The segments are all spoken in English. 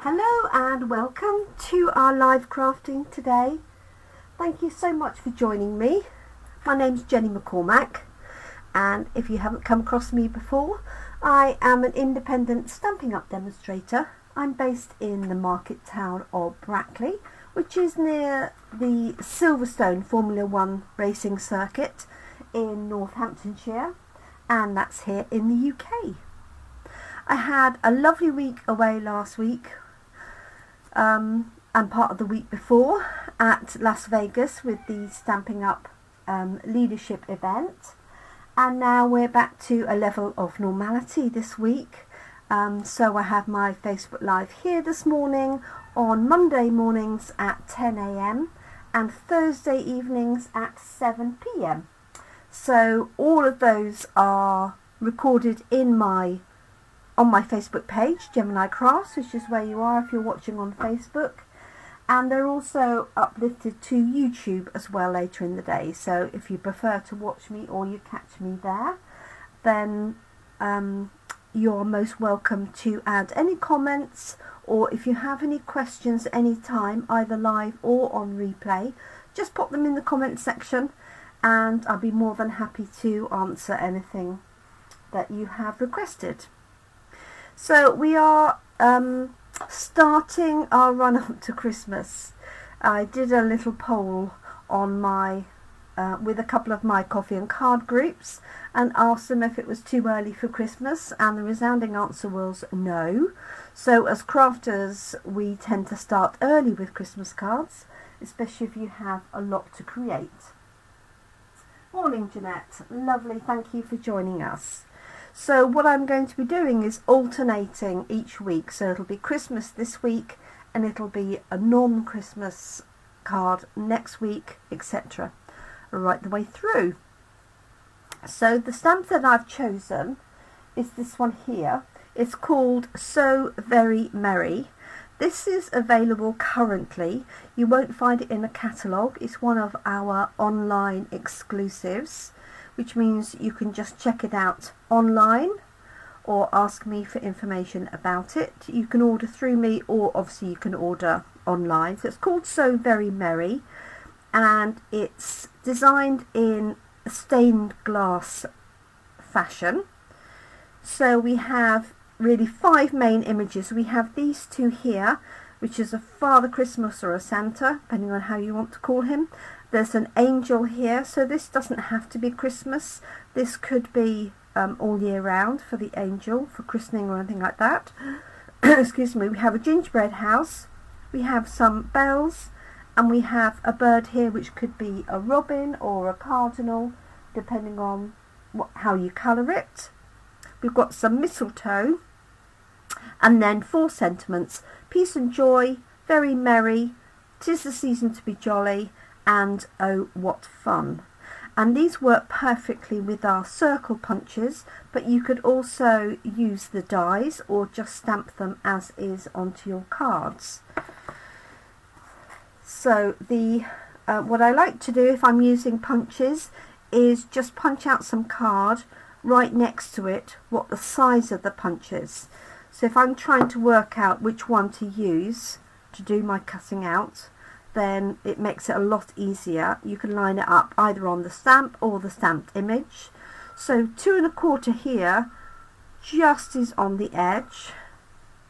Hello and welcome to our live crafting today. Thank you so much for joining me. My name's Jenny McCormack, and if you haven't come across me before, I am an independent Stampin' Up demonstrator. I'm based in the market town of Brackley, which is near the Silverstone Formula 1 racing circuit in Northamptonshire, and that's here in the UK. I had a lovely week away last week and part of the week before at Las Vegas with the Stampin' Up leadership event, and now we're back to a level of normality this week. So I have my Facebook Live here this morning on Monday mornings at 10 AM and Thursday evenings at 7 PM. So all of those are recorded on my Facebook page, Jemini Crafts, which is where you are if you're watching on Facebook, and they're also uplifted to YouTube as well later in the day. So if you prefer to watch me or you catch me there, then you're most welcome to add any comments, or if you have any questions at any time, either live or on replay, just pop them in the comment section and I'll be more than happy to answer anything that you have requested. So we are starting our run up to Christmas. I did a little poll on my with a couple of my coffee and card groups and asked them if it was too early for Christmas, and the resounding answer was no. So as crafters, we tend to start early with Christmas cards, especially if you have a lot to create. Morning, Jeanette. Lovely, thank you for joining us. So what I'm going to be doing is alternating each week. So it'll be Christmas this week and it'll be a non-Christmas card next week, etc. right the way through. So the stamp that I've chosen is this one here. It's called So Very Merry. This is available currently. You won't find it in a catalogue. It's one of our online exclusives, which means you can just check it out online or ask me for information about it. You can order through me, or obviously you can order online. So it's called So Very Merry, and it's designed in a stained glass fashion. So we have really 5 main images. We have these two here, which is a Father Christmas or a Santa, depending on how you want to call him. There's an angel here, so this doesn't have to be Christmas. This could be all year round for the angel, for christening or anything like that. Excuse me. We have a gingerbread house, we have some bells, and we have a bird here which could be a robin or a cardinal, depending on how you colour it. We've got some mistletoe, and then 4 sentiments: peace and joy, very merry, 'tis the season to be jolly, and oh what fun. And these work perfectly with our circle punches, but you could also use the dies or just stamp them as is onto your cards. So the what I like to do if I'm using punches is just punch out some card right next to it what the size of the punch is. So if I'm trying to work out which one to use to do my cutting out, then it makes it a lot easier. You can line it up either on the stamp or the stamped image. So 2 1/4 here just is on the edge.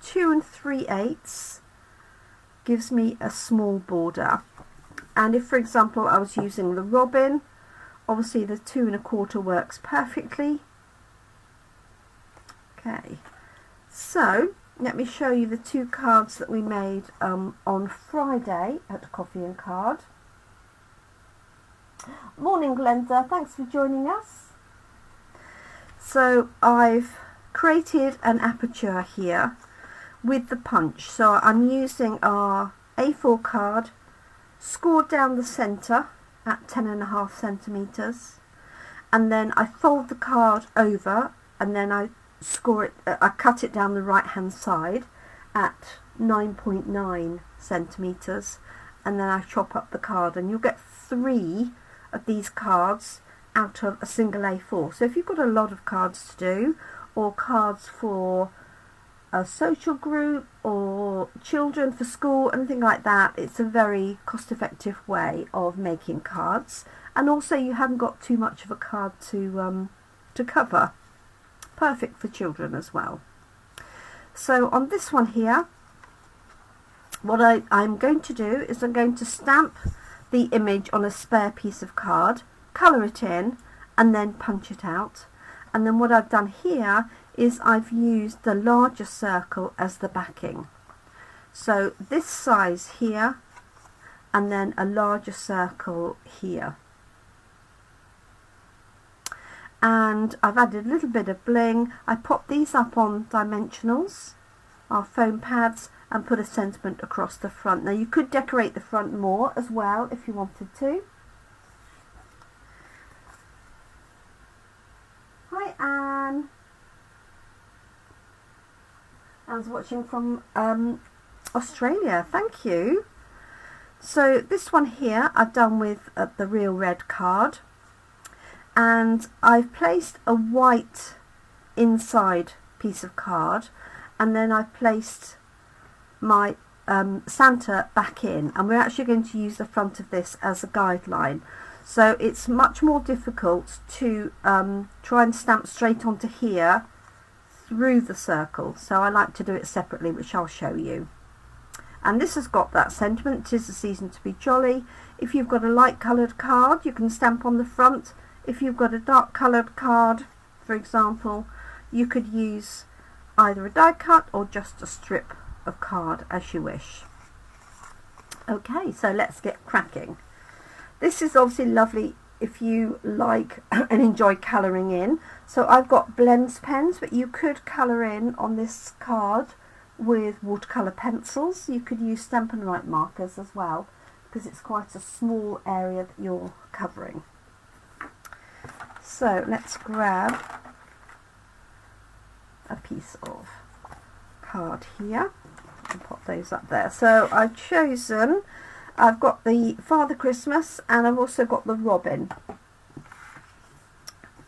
2 3/8 gives me a small border. And if, for example, I was using the robin, obviously the 2 1/4 works perfectly. Okay, so let me show you the 2 cards that we made on Friday at Coffee and Card. Morning, Glenda, thanks for joining us. So I've created an aperture here with the punch. So I'm using our A4 card, scored down the centre at 10.5 centimetres, and then I fold the card over, and then I cut it down the right hand side at 9.9 centimetres, and then I chop up the card, and you'll get 3 of these cards out of a single A4. So if you've got a lot of cards to do, or cards for a social group or children for school, anything like that, it's a very cost-effective way of making cards. And also you haven't got too much of a card to cover. Perfect for children as well. So on this one here, what I'm going to do is I'm going to stamp the image on a spare piece of card, colour it in, and then punch it out. And then what I've done here is I've used the larger circle as the backing. So this size here, and then a larger circle here. And I've added a little bit of bling. I popped these up on dimensionals, our foam pads, and put a sentiment across the front. Now you could decorate the front more as well if you wanted to. Hi Anne. Anne's watching from Australia, thank you. So this one here I've done with the real red card. And I've placed a white inside piece of card, and then I've placed my Santa back in, and we're actually going to use the front of this as a guideline. So it's much more difficult to try and stamp straight onto here through the circle, so I like to do it separately, which I'll show you. And this has got that sentiment, 'tis the season to be jolly. If you've got a light coloured card, you can stamp on the front. If you've got a dark coloured card, for example, you could use either a die cut or just a strip of card as you wish. Okay, so let's get cracking. This is obviously lovely if you like and enjoy colouring in. So I've got blends pens, but you could colour in on this card with watercolour pencils. You could use Stampin Write markers as well, because it's quite a small area that you're covering. So let's grab a piece of card here and pop those up there. So I've chosen, I've got the Father Christmas and I've also got the Robin.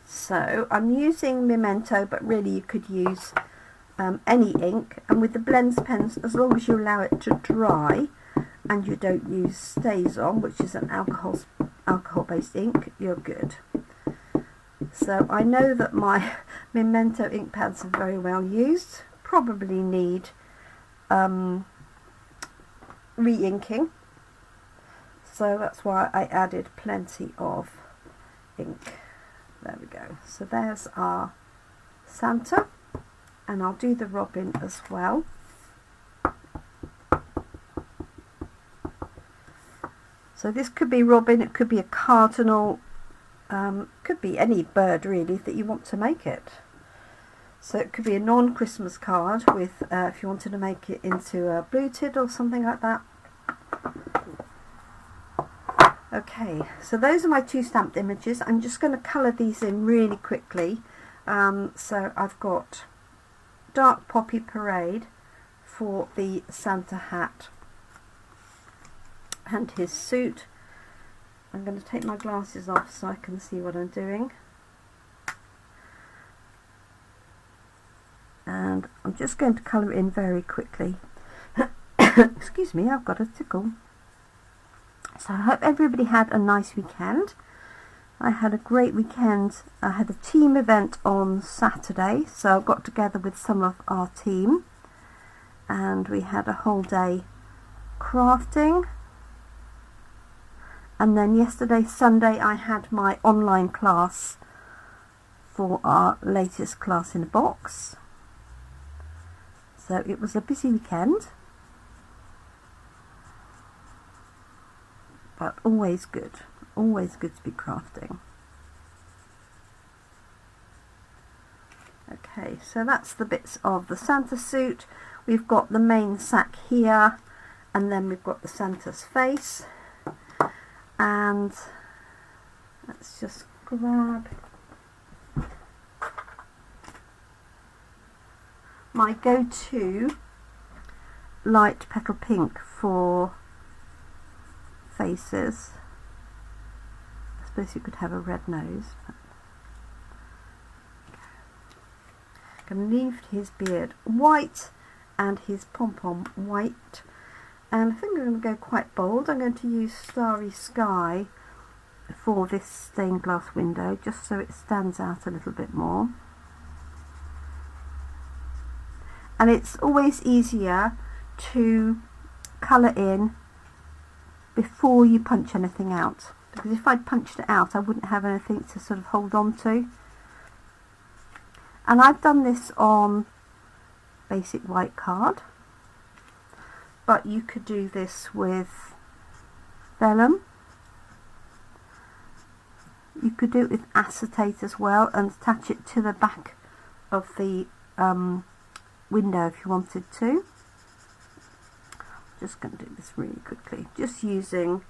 So I'm using Memento, but really you could use any ink, and with the blends pens, as long as you allow it to dry and you don't use StazOn, which is an alcohol based ink, you're good. So I know that my Memento ink pads are very well used, probably need re-inking, so that's why I added plenty of ink. There we go. So there's our Santa, and I'll do the Robin as well. So this could be Robin, it could be a Cardinal, could be any bird really that you want to make it. So it could be a non-Christmas card with, if you wanted to make it into a bluted or something like that. Okay, so those are my two stamped images. I'm just going to colour these in really quickly. So I've got Dark Poppy Parade for the Santa hat and his suit. I'm going to take my glasses off so I can see what I'm doing. And I'm just going to colour in very quickly. Excuse me, I've got a tickle. So I hope everybody had a nice weekend. I had a great weekend. I had a team event on Saturday, so I got together with some of our team and we had a whole day crafting. And then yesterday, Sunday, I had my online class for our latest class in a box. So it was a busy weekend, but always good to be crafting. Okay, so that's the bits of the Santa suit. We've got the main sack here, and then we've got the Santa's face. And let's just grab my go-to light petal pink for faces. I suppose you could have a red nose, but I'm going to leave his beard white, and his pom-pom white. And I think I'm going to go quite bold. I'm going to use Starry Sky for this stained glass window, just so it stands out a little bit more. And it's always easier to colour in before you punch anything out, because if I'd punched it out I wouldn't have anything to sort of hold on to. And I've done this on basic white card, but you could do this with vellum. You could do it with acetate as well and attach it to the back of the window if you wanted to. Just going to do this really quickly, just using,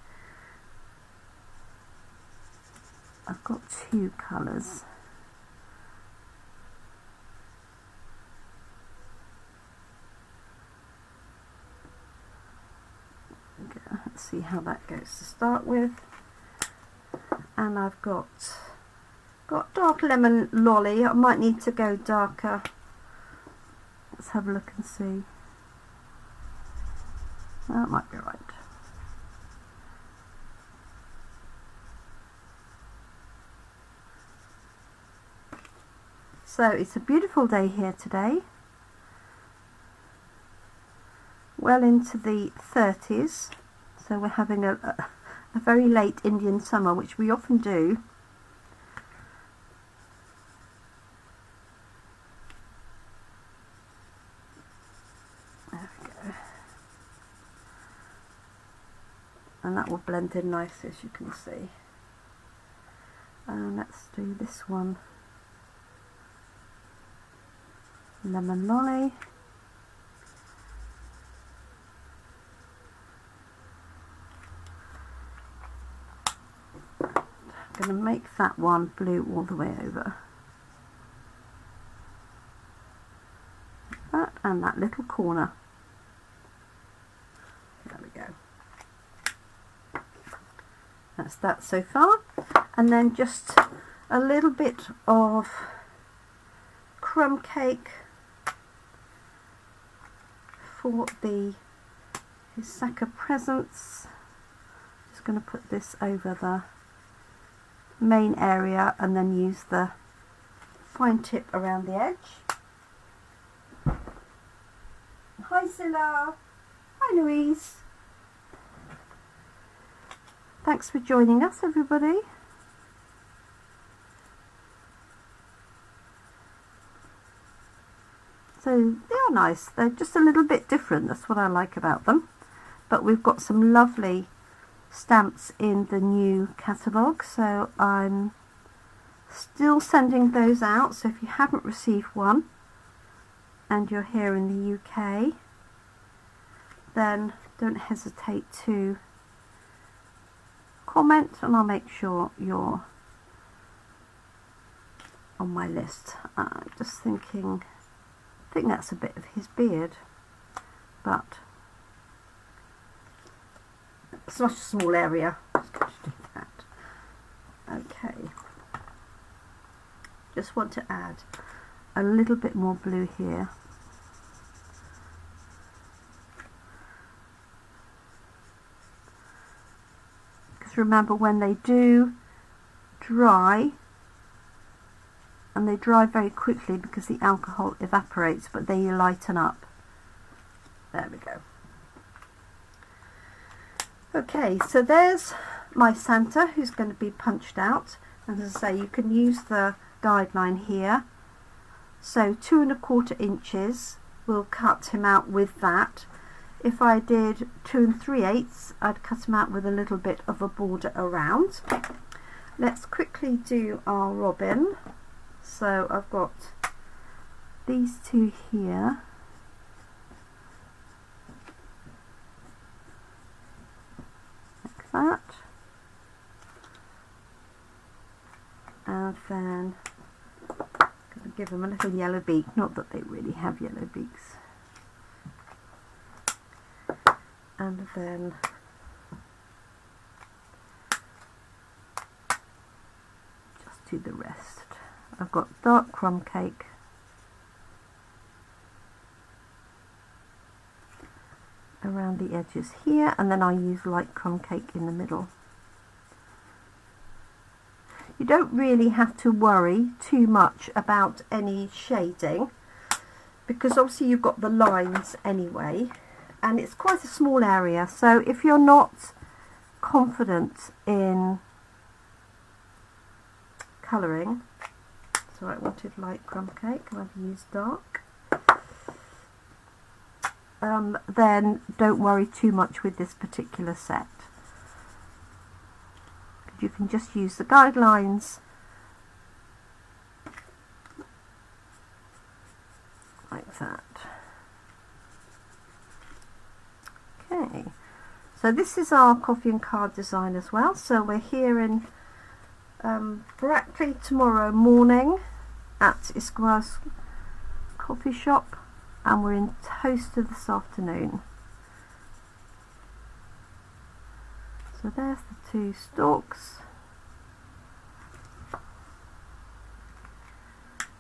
I've got two colours. Okay, let's see how that goes to start with. And I've got dark lemon lolly. I might need to go darker. Let's have a look and see. That might be right. So it's a beautiful day here today. Well into the 30s. So we're having a very late Indian summer, which we often do. And that will blend in nicely, as you can see. And let's do this one, lemon lolly. I'm going to make that one blue all the way over. That and that little corner. There we go. That's that so far. And then just a little bit of crumb cake for his sack of presents. Just going to put this over the main area and then use the fine tip around the edge. Hi Zilla. Hi Louise. Thanks for joining us, everybody. So they are nice. They're just a little bit different. That's what I like about them. But we've got some lovely stamps in the new catalogue. So I'm still sending those out. So if you haven't received one and you're here in the UK, then don't hesitate to comment and I'll make sure you're on my list. Just thinking, I think that's a bit of his beard, but it's not a small area. Just going to do that. Okay. Just want to add a little bit more blue here. Remember, when they do dry, and they dry very quickly because the alcohol evaporates, but they lighten up. There we go. Okay, so there's my Santa who's going to be punched out, and as I say, you can use the guideline here. So 2 1/4 inches, we'll cut him out with that. If I did 2 3/8, I'd cut them out with a little bit of a border around. Let's quickly do our robin. So I've got these two here. Like that. And then I'm going to give them a little yellow beak. Not that they really have yellow beaks. And then just do the rest. I've got dark crumb cake around the edges here, and then I use light crumb cake in the middle. You don't really have to worry too much about any shading, because obviously you've got the lines anyway, and it's quite a small area, so if you're not confident in colouring, so I wanted light crumb cake and I've used dark, then don't worry too much with this particular set. You can just use the guidelines like that. Okay, so this is our coffee and card design as well. So we're here in Brackley tomorrow morning at Isqua's coffee shop, and we're in Toaster this afternoon. So there's the two stalks.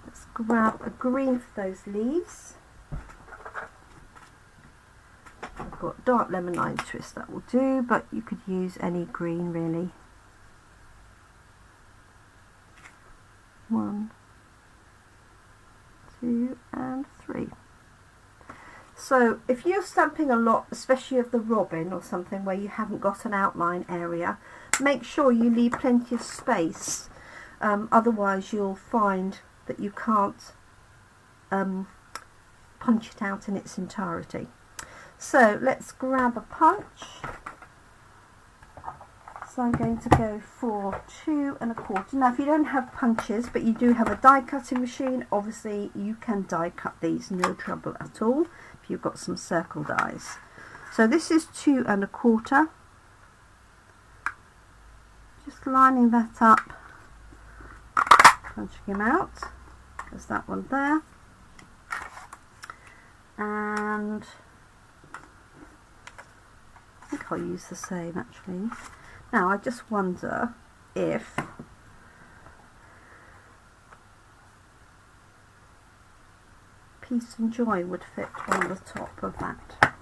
Let's grab a green for those leaves. I've got dark lemon lime twist, that will do, but you could use any green really. 1, 2 and 3. So if you're stamping a lot, especially of the robin or something where you haven't got an outline area, make sure you leave plenty of space, otherwise you'll find that you can't punch it out in its entirety. So let's grab a punch. So I'm going to go for 2 1/4. Now if you don't have punches but you do have a die cutting machine, obviously you can die cut these, no trouble at all, if you've got some circle dies. So this is 2 1/4. Just lining that up, punching him out. There's that one there. And I think I'll use the same actually. Now I just wonder if Peace and Joy would fit on the top of that.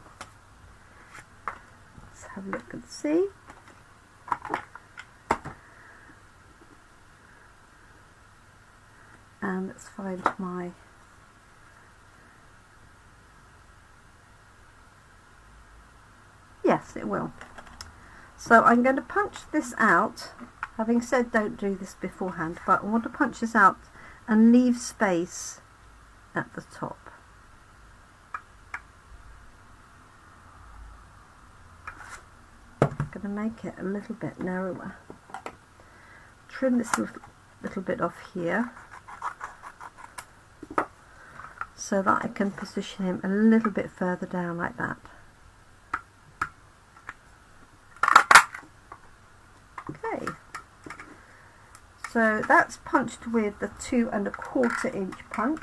Let's have a look and see. And let's find my yes, it will. So I'm going to punch this out, having said don't do this beforehand, but I want to punch this out and leave space at the top. I'm going to make it a little bit narrower. Trim this little bit off here so that I can position him a little bit further down like that. Okay, so that's punched with the 2 1/4 inch punch.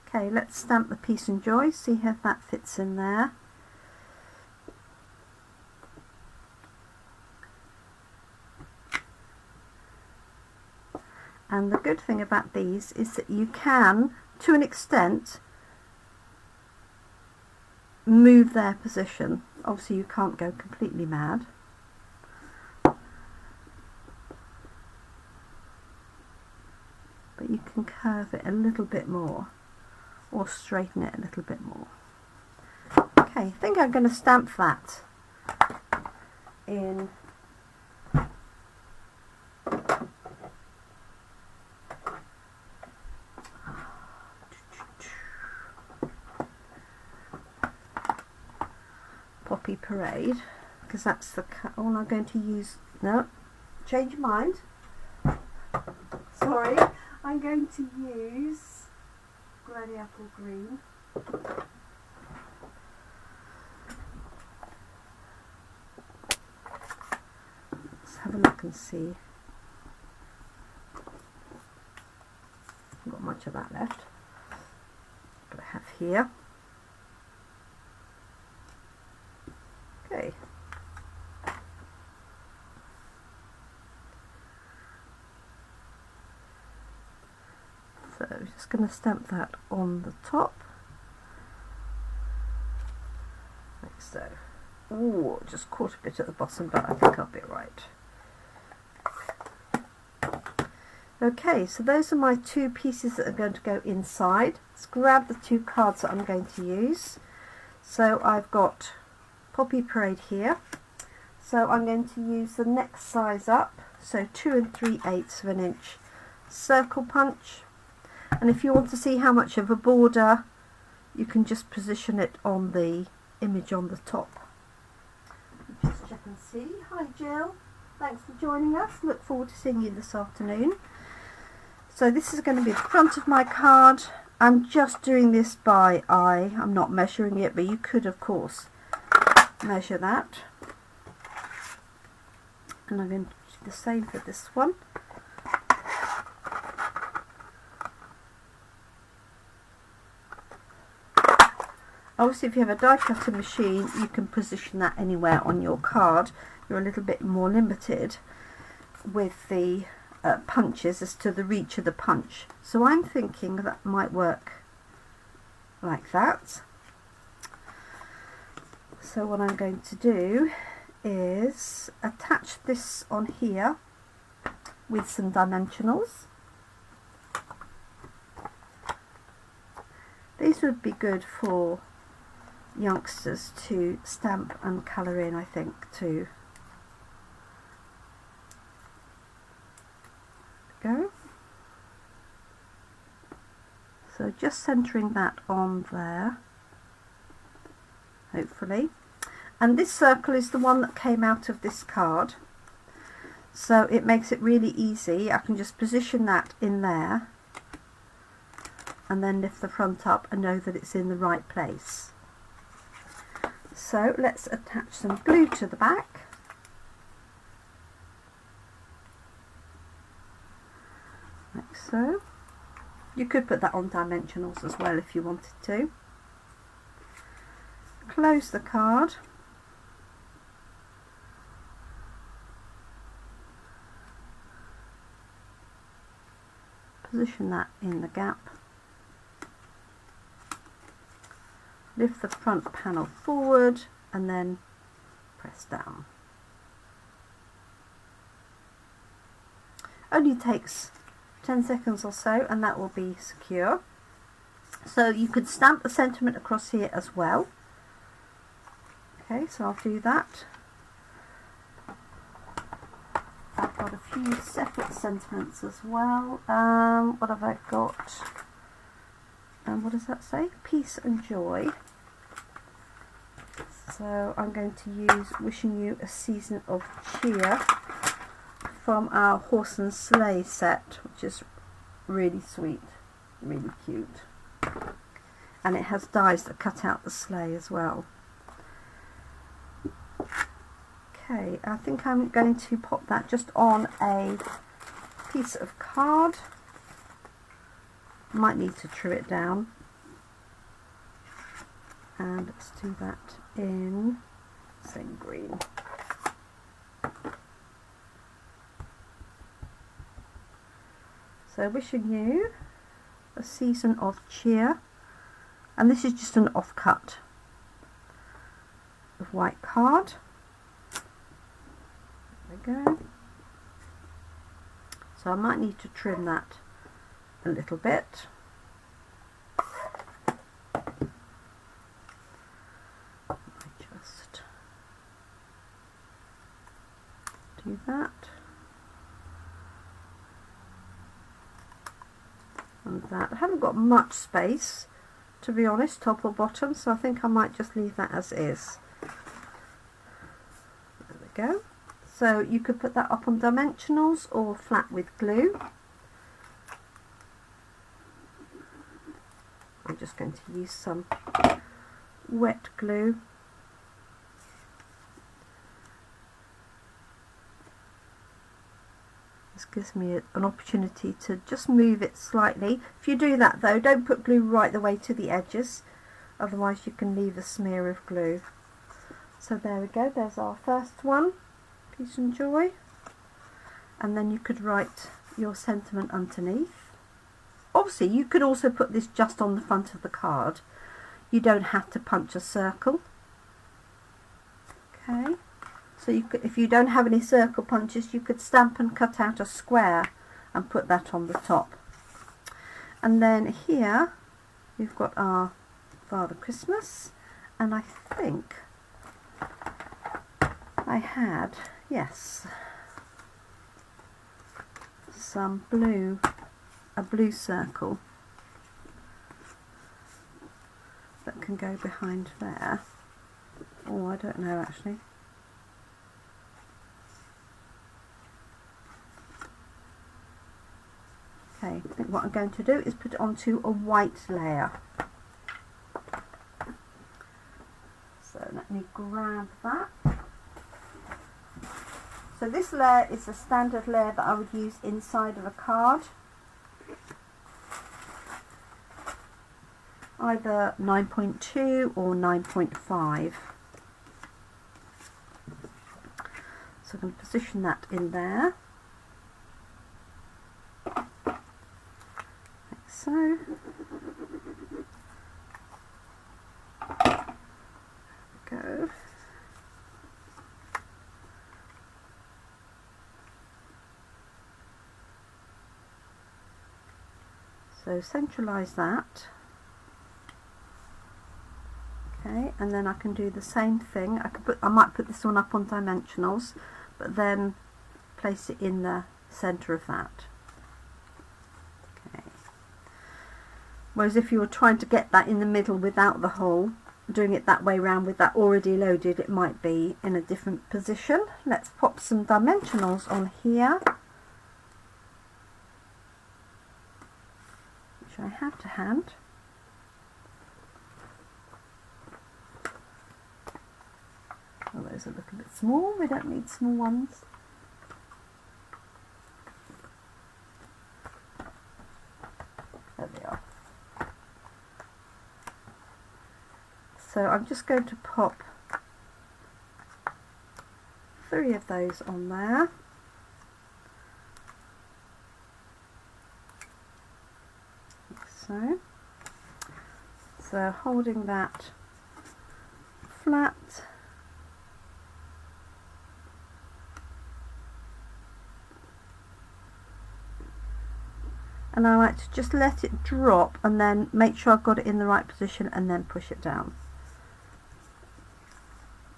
Okay, let's stamp the Peace and Joy, see if that fits in there. And the good thing about these is that you can, to an extent, move their position. Obviously you can't go completely mad. But you can curve it a little bit more or straighten it a little bit more. Okay, I think I'm going to stamp that in Poppy Parade, because that's the one I'm going to use. No, change your mind. Sorry, I'm going to use Bloody Apple Green. Let's have a look and see. Not got much of that left, but I have here. Okay. So just going to stamp that on the top. So, ooh, just caught a bit at the bottom, but I think I'll be right. Okay, so those are my two pieces that are going to go inside. Let's grab the two cards that I'm going to use. So I've got Poppy Parade here. So I'm going to use the next size up, so 2 3/8 of an inch circle punch. And if you want to see how much of a border, you can just position it on the image on the top. Just check and see. Hi Jill, thanks for joining us. Look forward to seeing you this afternoon. So this is going to be the front of my card. I'm just doing this by eye. I'm not measuring it, but you could of course measure that. And I'm going to do the same for this one. Obviously, if you have a die cutting machine, you can position that anywhere on your card. You're a little bit more limited with the punches as to the reach of the punch. So I'm thinking that might work like that. So what I'm going to do is attach this on here with some dimensionals. These would be good for youngsters to stamp and colour in, I think, too. Go. So just centering that on there, hopefully. And this circle is the one that came out of this card, so it makes it really easy. I can just position that in there and then lift the front up and know that it's in the right place. So let's attach some glue to the back. Like so. You could put that on dimensionals as well if you wanted to. Close the card. Position that in the gap. Lift the front panel forward and then press down. Only takes 10 seconds or so and that will be secure. So you could stamp the sentiment across here as well. Okay, so I'll do that. I've got a few separate sentiments as well. What have I got? What does that say? Peace and joy. So I'm going to use Wishing You a Season of Cheer from our Horse and Sleigh set, which is really sweet, really cute. And it has dies that cut out the sleigh as well. Okay, I think I'm going to pop that just on a piece of card. Might need to trim it down. And let's do that in same green. So wishing you a season of cheer, and this is just an offcut of white card. There we go. So I might need to trim that a little bit. Just do that. And that. I haven't got much space, to be honest, top or bottom, so I think I might just leave that as is. There we go. So you could put that up on dimensionals or flat with glue. I'm just going to use some wet glue. This gives me an opportunity to just move it slightly. If you do that though, don't put glue right the way to the edges, otherwise you can leave a smear of glue. So there we go, there's our first one, Peace and Joy. And then you could write your sentiment underneath. Obviously you could also put this just on the front of the card. You don't have to punch a circle. Okay, so you could, if you don't have any circle punches, you could stamp and cut out a square and put that on the top. And then here we've got our Father Christmas, and I think I had, yes, some blue, a blue circle that can go behind there. Oh, I don't know actually. Okay, I think what I'm going to do is put it onto a white layer. So let me grab that. So this layer is a standard layer that I would use inside of a card. Either 9.2 or 9.5. So I'm going to position that in there. Like so. Go. So centralise that. Okay, and then I can do the same thing. I might put this one up on dimensionals, but then place it in the centre of that. Okay. Whereas if you were trying to get that in the middle without the hole, doing it that way round with that already loaded, it might be in a different position. Let's pop some dimensionals on here, which I have to hand. Oh, those are a little bit small, we don't need small ones. There they are. So I'm just going to pop 3 of those on there. Like so. So holding that flat. And I like to just let it drop and then make sure I've got it in the right position and then push it down.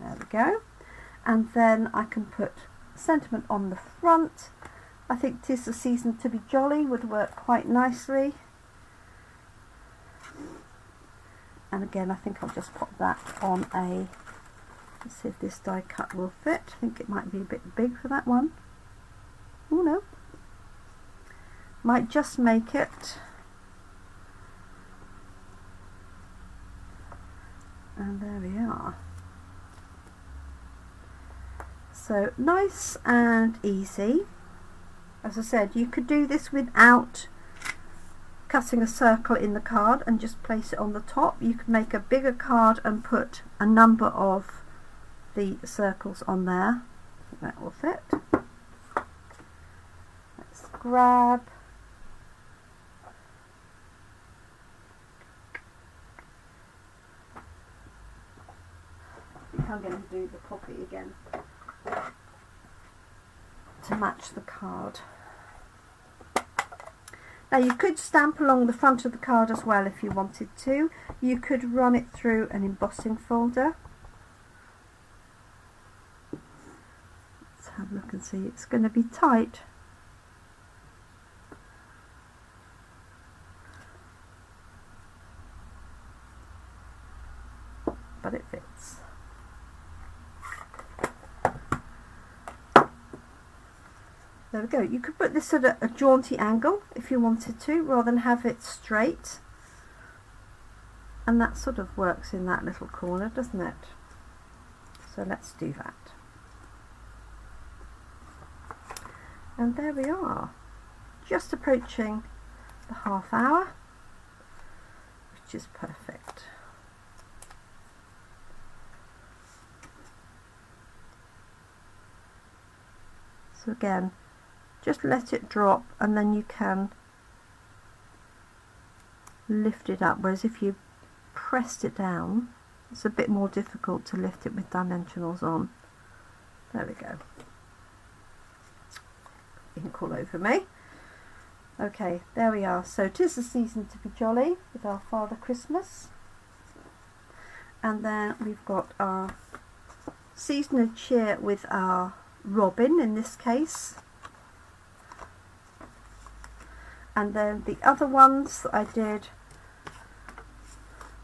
There we go. And then I can put sentiment on the front. I think "'Tis the Season to be Jolly" would work quite nicely. And again, I think I'll just pop that on a, let's see if this die cut will fit. I think it might be a bit big for that one. Oh no. Might just make it. And there we are. So nice and easy. As I said, you could do this without cutting a circle in the card and just place it on the top. You could make a bigger card and put a number of the circles on there. I think that will fit. Let's grab I'm going to do the poppy again to match the card. Now you could stamp along the front of the card as well if you wanted to. You could run it through an embossing folder. Let's have a look and see. It's going to be tight. But it fits. There we go. You could put this at a jaunty angle if you wanted to, rather than have it straight. And that sort of works in that little corner, doesn't it? So let's do that. And there we are. Just approaching the half hour, which is perfect. So again, just let it drop and then you can lift it up, whereas if you pressed it down, it's a bit more difficult to lift it with dimensionals on. There we go. Ink all over me. Okay, there we are. So 'tis the season to be jolly with our Father Christmas. And then we've got our season of cheer with our robin in this case. And then the other ones that I did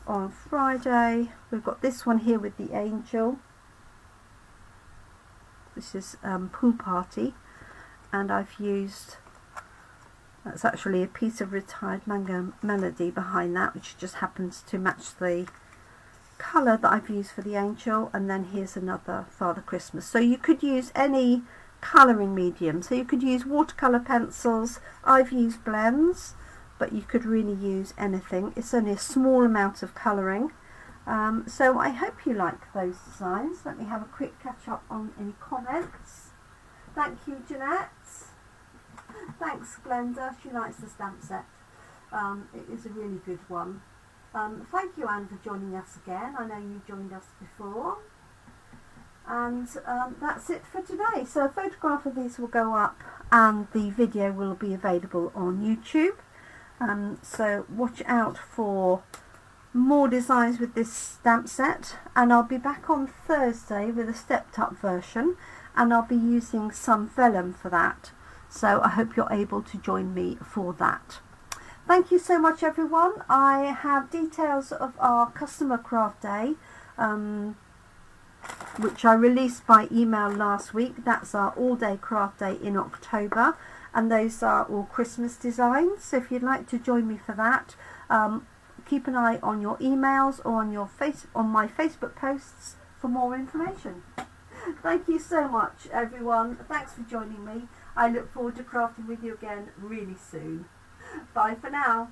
on Friday, we've got this one here with the angel. This is Pool Party, and I've used, that's actually a piece of Retired Mango Melody behind that, which just happens to match the colour that I've used for the angel. And then here's another Father Christmas. So you could use any colouring medium, so you could use watercolour pencils. I've used blends, but you could really use anything. It's only a small amount of colouring. So I hope you like those designs. Let me have a quick catch up on any comments. Thank you, Jeanette. Thanks, Glenda. She likes the stamp set. It is a really good one. Thank you, Anne, for joining us again. I know you joined us before. And that's it for today. So a photograph of these will go up and the video will be available on YouTube. So watch out for more designs with this stamp set, and I'll be back on Thursday with a stepped up version, and I'll be using some vellum for that. So I hope you're able to join me for that. Thank you so much, everyone. I have details of our customer craft day, which I released by email last week. That's our all-day craft day in October, and those are all Christmas designs. So if you'd like to join me for that, keep an eye on your emails or on my Facebook posts for more information. Thank you so much, everyone. Thanks for joining me. I look forward to crafting with you again really soon. Bye for now.